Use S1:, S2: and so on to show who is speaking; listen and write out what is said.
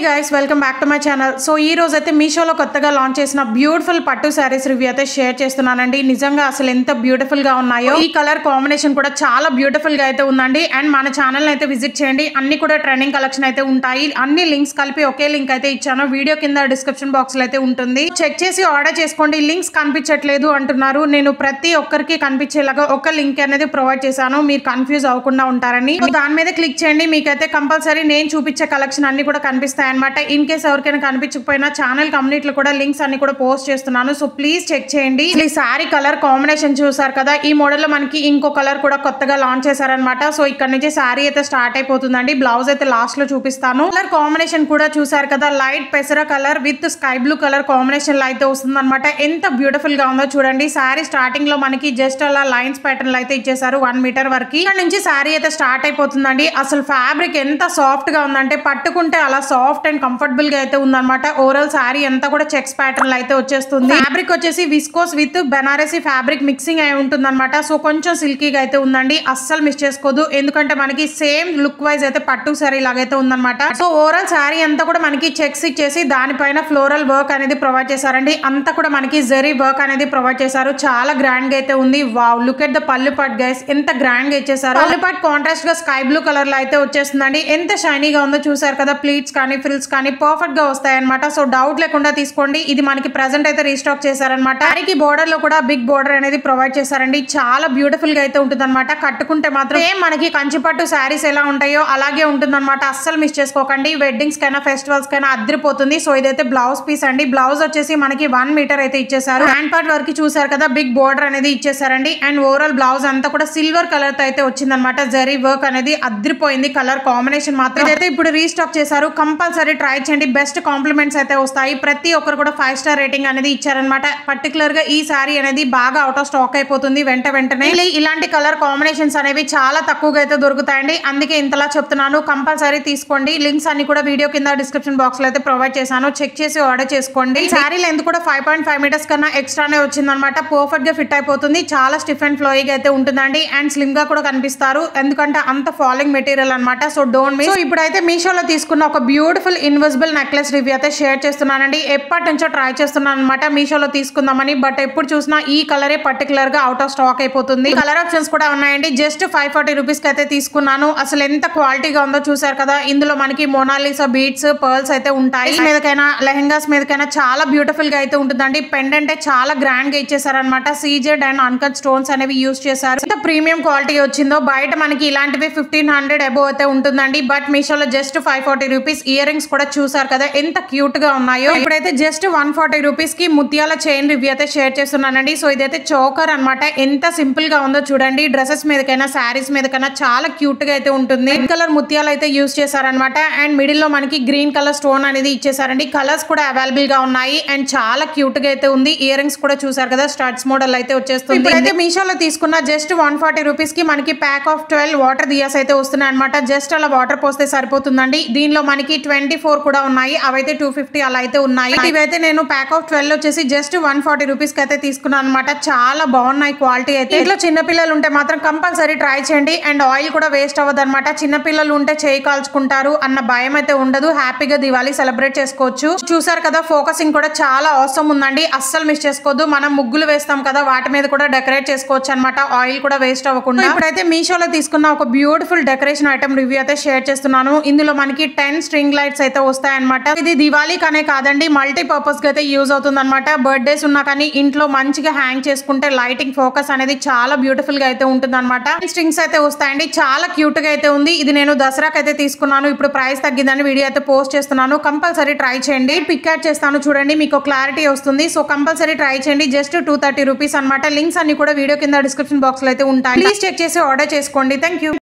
S1: guys, welcome back to my channel. So ee roju aithe Meesho lo kottaga launch chesina beautiful pattu sarees review aithe share chestunanandi. Nijanga asalu enta beautiful ga unnayo. Ee color combination kuda chaala beautiful ga aithe undandi and mana channel ni aithe visit cheyandi. Anni kuda trending collection aithe untayi. Anni links కలిపి ఒకే link అయితే ఇచ్చాను. Video కింద description box లో అయితే ఉంటుంది. Check చేసి order చేసుకోండి. Links కనిపించట్లేదు అంటున్నారు. నేను ప్రతి ఒక్కరికి కనిపించేలాగా ఒక లింక్ అనేది ప్రొవైడ్ చేశాను. మీరు కన్ఫ్యూజ్ అవ్వకుండా ఉంటారని. దాని మీద క్లిక్ చేయండి. మీకైతే కంపల్సరీ నేను చూపించే కలెక్షన్ అన్ని కూడా కనిపిస్తాయి అన్నమాట. ఇన్ కేస్ ఎవరికైనా కనిపించకపోయినా ఛానల్ కమ్యూనిటీలో కూడా లింక్స్ అన్ని కూడా పోస్ట్ చేస్తున్నాను. సో ప్లీజ్ చెక్ చేయండి. ఈ సారీ కలర్ కాంబినేషన్ చూసారు కదా. ఈ మోడల్ లో మనకి ఇంకో కలర్ కూడా కొత్తగా లాంచ్ చేశారనమాట. సో ఇక్కడ నుంచి సారీ అయితే స్టార్ట్ అయిపోతుందండి. బ్లౌజ్ అయితే లాస్ట్ లో చూపిస్తాను. కలర్ కాంబినేషన్ కూడా చూసారు కదా. లైట్ పెసర colour with sky blue colour combination లో అయితే వస్తుంది అనమాట. ఎంత బ్యూటిఫుల్ గా ఉందో చూడండి. సారీ స్టార్టింగ్ లో మనకి జస్ట్ అలా లైన్స్ ప్యాటర్న్ అయితే ఇచ్చేసారు 1 మీటర్ వరకు. ఇక్కడ నుంచి సారీ అయితే స్టార్ట్ అయిపోతుందండి. అసలు ఫ్యాబ్రిక్ ఎంత సాఫ్ట్ గా ఉందంటే పట్టుకుంటే అలా సాఫ్ట్ అండ్ కంఫర్టబుల్ గా అయితే ఉందన్నమాట. ఓవరాల్ సారీ అంతా కూడా చెక్స్ ప్యాటర్న్ లో అయితే వచ్చేస్తుంది. ఫ్యాబ్రిక్ వచ్చేసి viscose with Banarasi fabric mixing అయి ఉంటుంది అనమాట. సో కొంచెం సిల్కీగా అయితే ఉందండి. అస్సలు మిస్ చేసుకోదు. ఎందుకంటే మనకి సేమ్ లుక్ వైజ్ అయితే పట్టు సారీ లాగైతే ఉందన్నమాట. సో ఓవరాల్ సారీ అంతా కూడా మనకి చెక్స్ ఇచ్చేసి దానిపైన ఫ్లోరల్ వర్క్ అనేది ప్రొవైడ్ చేశారండి. అంతా కూడా మనకి జరీ వర్క్ అనేది ప్రొవైడ్ చేశారు. చాలా గ్రాండ్ గా అయితే ఉంది. వావ్, లుక్ ఎట్ ద పళ్ళు పాట్ గైస్, ఎంత గ్రాండ్ గా ఇచ్చేసారు. పళ్ళు పాట్ కాంట్రాస్ట్ గా స్కై బ్లూ కలర్ లో అయితే వచ్చేస్తుందండి. ఎంత షైనీగా ఉందో చూసారు కదా. ప్లీట్స్ కానీ ఫ్రిల్స్ కానీ పర్ఫెక్ట్ గా వస్తాయి అనమాట. సో డౌట్ లేకుండా తీసుకోండి. ఇది మనకి ప్రెసెంట్ అయితే రీస్టాక్ చేశారనమాట. దానికి బోర్డర్ లో కూడా బిగ్ బోర్డర్ అనేది ప్రొవైడ్ చేశారండి. చాలా బ్యూటిఫుల్ గా అయితే ఉంటుంది అనమాట. కట్టుకుంటే మాత్రం మనకి కంచిపట్టు శారీస్ ఎలా ఉంటాయో అలాగే ఉంటుంది అనమాట. అస్సలు మిస్ చేసుకోకండి. వెడ్డింగ్స్ కైనా ఫెస్టివల్స్ కైనా అదిరిపోతుంది. సో ఇదైతే బ్లౌజ్ పీస్ అండి. బ్లౌజ్ వచ్చేసి మనకి 1 మీటర్ అయితే ఇచ్చేసారు. హ్యాండ్ పార్ట్ వరకు చూసారు కదా. బిగ్ బోర్డర్ అనేది ఇచ్చేసారండి. అండ్ ఓవరాల్ బ్లౌజ్ అంతా కూడా సిల్వర్ కలర్ తో అయితే వచ్చిందనమాట. జరీ వర్క్ అనేది అదిరిపోయింది. కలర్ కాంబినేషన్ మాత్రం అయితే ఇప్పుడు రీస్టాక్ చేశారు. కంపల్సరీ ట్రై చేయండి. బెస్ట్ కాంప్లిమెంట్స్ అయితే వస్తాయి. ప్రతి ఒక్కరు కూడా 5 స్టార్ రేటింగ్ అనేది ఇచ్చారనమాట. పర్టికులర్ గా ఈ సారీ అనేది బాగా అవుట్ ఆఫ్ స్టాక్ అయిపోతుంది వెంటనే. ఇలాంటి కలర్ కాంబినేషన్స్ అనేవి చాలా తక్కువగా అయితే దొరుకుతాయండి. అందుకే ఇంతలా చెప్తున్నాను. కంపల్సరీ తీసుకోండి. లింక్స్ అన్ని కూడా వీడియో కింద డిస్క్రిప్షన్ బాక్స్ లో అయితే ప్రొవైడ్ చేశాను. చెక్ చేసి ఆర్డర్ చేసుకోండి. సారీ లెంత్ కూడా 5.5 మీటర్స్ కన్నా ఎక్స్ట్రానే వచ్చిందనమాట. పర్ఫెక్ట్ గా ఫిట్ అయిపోతుంది. చాలా స్టిఫ్ అండ్ ఫ్లోయిగా అయితే ఉంటుందండి. అండ్ స్లిమ్ గా కూడా కనిపిస్తారు. ఎందుకంటే అంత ఫాలింగ్ మెటీరియల్ అనమాట. So don't miss. సో ఇప్పుడైతే మీషోలో తీసుకున్న ఒక బ్యూటిఫుల్ ఇన్విజిబుల్ నెక్లెస్ రివ్యూ అయితే షేర్ చేస్తున్నానండి. ఎప్పటి నుంచో ట్రై చేస్తున్నాను అనమాట మీషోలో తీసుకుందామని. బట్ ఎప్పుడు చూసినా ఈ కలరే పర్టికులర్ గా అవుట్ ఆఫ్ స్టాక్ అయిపోతుంది. కలర్ ఆప్షన్స్ కూడా ఉన్నాయండి. జస్ట్ 540 రూపీస్ కి అయితే తీసుకున్నాను. అసలు ఎంత క్వాలిటీగా ఉందో చూసారు కదా. ఇందులో మనకి మోనాలిసా బీడ్స్ పర్ల్స్ అయితే ఉంటాయి. మీదకైనా లెహెంగాస్ మీదకైనా చాలా బ్యూటిఫుల్ గా అయితే ఉంటుందండి. పెండెంట్ చాలా గ్రాండ్ గా ఇచ్చేసారనమాట. సీజెడ్ అండ్ అన్కట్ స్టోన్స్ అనేవి యూజ్ చేశారు. ఎంత ప్రీమియం క్వాలిటీ వచ్చిందో. బయట మనకి ఇలాంటివి 1500 అబోవ్ అయితే ఉంటుందండి. బట్ మీషోలో జస్ట్ 540 రూపీస్. ఇయర్ రింగ్స్ కూడా చూసారు కదా ఎంత క్యూట్ గా ఉన్నాయో. ఇప్పుడైతే జస్ట్ 140 రూపీస్ కి ముత్యాల చైన్ రివ్యూ అయితే షేర్ చేస్తున్నానండి. సో ఇదైతే చోకర్ అనమాట. ఎంత సింపుల్ గా ఉందో చూడండి. డ్రెస్సెస్ మీదకైనా శారీస్ మీదకైనా చాలా క్యూట్ గా అయితే ఉంటుంది. రెడ్ కలర్ ముత్యాలు అయితే యూజ్ చేశారనమాట. అండ్ మిడిల్ లో మనకి గ్రీన్ కలర్ స్టోన్ అనేది ఇచ్చేసారండి. కలర్స్ కూడా అవైలబుల్ గా ఉన్నాయి. అండ్ చాలా క్యూట్ గా అయితే ఉంది. ఇయర్ రింగ్స్ కూడా చూసారు కదా. స్టడ్స్ మోడల్ అయితే వచ్చేస్తుంది. ఇప్పుడైతే మీషోలో తీసుకున్న జస్ట్ 140 రూపీస్ కి మనకి ప్యాక్ ఆఫ్ 12 వాటర్ దియాస్ అయితే వస్తున్నాయి అనమాట. జస్ట్ అలా వాటర్ పోస్తే సరిపోతుందండి. దీనిలో మనకి 24 కూడా ఉన్నాయి. అవైతే 250 అలా అయితే ఉన్నాయి. ఇవైతే నేను ప్యాక్ ఆఫ్ 12 వచ్చేసి జస్ట్ 140 రూపీస్ కి అయితే తీసుకున్నాను అనమాట. చాలా బాగున్నాయి క్వాలిటీ అయితే. ఇంట్లో చిన్నపిల్లలు ఉంటే మాత్రం కంపల్సరీ ట్రై చేయండి. అండ్ ఆయిల్ కూడా వేస్ట్ అవ్వదు అనమాట. చిన్నపిల్లలు ఉంటే చేయి కాల్చుకుంటారు అన్న భయం అయితే ఉండదు. హ్యాపీగా దివాళీ సెలబ్రేట్ చేసుకోవచ్చు. చూసారు కదా. ఫోకసింగ్ కూడా చాలా అవసరం ఉందండి. అస్సలు మిస్ చేసుకోవద్దు. మనం ముగ్గులు వేస్తాం కదా, వాటి మీద కూడా డెకరేట్ చేసుకోవచ్చు అనమాట. ఆయిల్ కూడా వేస్ట్ అవ్వకుండా. ఇప్పుడైతే మీషోలో తీసుకున్న ఒక బ్యూటిఫుల్ డెకరేషన్ ఐటమ్ రివ్యూ అయితే షేర్ చేస్తున్నాను. ఇందులో మనకి 10 స్ట్రింగ్ లైట్స్ అయితే వస్తాయన్నమాట. ఇది దివాళీ కనే కాదండి, మల్టీ పర్పస్ గా అయితే యూజ్ అవుతుంది అనమాట. బర్త్డేస్ ఉన్నా కానీ ఇంట్లో మంచిగా హ్యాంగ్ చేసుకుంటే లైటింగ్ ఫోకస్ అనేది చాలా బ్యూటిఫుల్ గా అయితే ఉంటుంది అనమాట. స్ట్రింగ్స్ అయితే వస్తాయండి. చాలా క్యూట్ గా అయితే ఉంది. ఇది నేను దసరాకి అయితే తీసుకున్నాను. ఇప్పుడు ప్రైస్ తగ్గిందని వీడియో అయితే పోస్ట్ చేస్తున్నాను. కంపల్సరీ ట్రై చేయండి. పిక్ యాడ్ చేస్తాను చూడండి. మీకు క్లారిటీ వస్తుంది. సో కంపల్సరీ ట్రై చేయండి. జస్ట్ 230 రూపీస్ అనమాట. లింక్స్ అన్ని కూడా వీడియో కింద డిస్క్రిప్షన్ బాక్స్ లో అయితే ఉంటాయి. ప్లీజ్ చెక్ చేసి ఆర్డర్ చేసుకోండి. Thank you.